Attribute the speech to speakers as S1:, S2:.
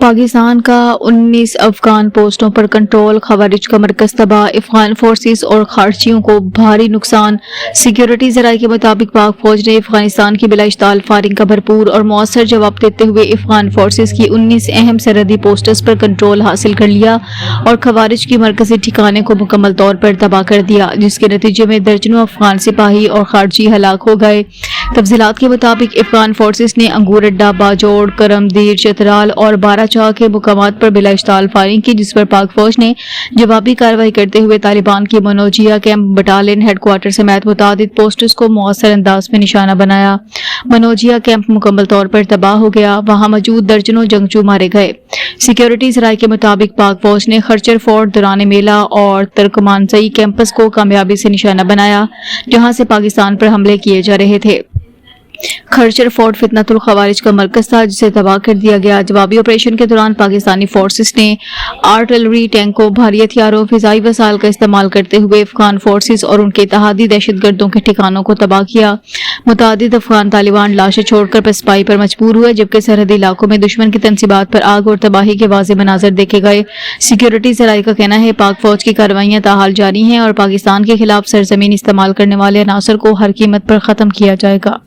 S1: پاکستان کا 19 افغان پوسٹوں پر کنٹرول، خوارج کا مرکز تباہ، افغان فورسز اور خارجیوں کو بھاری نقصان۔ سیکیورٹی ذرائع کے مطابق پاک فوج نے افغانستان کی بلا اشتعال فائرنگ کا بھرپور اور مؤثر جواب دیتے ہوئے افغان فورسز کی 19 اہم سرحدی پوسٹس پر کنٹرول حاصل کر لیا اور خوارج کی مرکزی ٹھکانے کو مکمل طور پر تباہ کر دیا، جس کے نتیجے میں درجنوں افغان سپاہی اور خارجی ہلاک ہو گئے۔ تفصیلات کے مطابق افغان فورسز نے انگور اڈہ، باجوڑ، کرم دیر، چترال اور بارہ چاہ کے مقامات پر بلا اشتعال فائرنگ کی، جس پر پاک فوج نے جوابی کارروائی کرتے ہوئے طالبان کی منوجیہ کیمپ بٹالین ہیڈ کوارٹر سمیت متعدد پوسٹس کو مؤثر انداز میں نشانہ بنایا۔ منوجیہ کیمپ مکمل طور پر تباہ ہو گیا، وہاں موجود درجنوں جنگجو مارے گئے۔ سیکیورٹی ذرائع کے مطابق پاک فوج نے خرچر فورٹ، دوران میلہ اور ترکمانسئی کیمپس کو کامیابی سے نشانہ بنایا، جہاں سے پاکستان پر حملے کیے جا رہے تھے۔ خرچر فورٹ فتنۃ الخوارج کا مرکز تھا، جسے تباہ کر دیا گیا۔ جوابی آپریشن کے دوران پاکستانی فورسز نے آرٹلری، ٹینکوں، بھاری ہتھیاروں، فضائی وسائل کا استعمال کرتے ہوئے افغان فورسز اور ان کے اتحادی دہشت گردوں کے ٹھکانوں کو تباہ کیا۔ متعدد افغان طالبان لاشیں چھوڑ کر پسپائی پر مجبور ہوئے، جبکہ سرحدی علاقوں میں دشمن کی تنصیبات پر آگ اور تباہی کے واضح مناظر دیکھے گئے۔ سیکیورٹی ذرائع کا کہنا ہے پاک فوج کی کارروائیاں تاحال جاری ہیں اور پاکستان کے خلاف سرزمین استعمال کرنے والے عناصر کو ہر قیمت پر ختم کیا جائے گا۔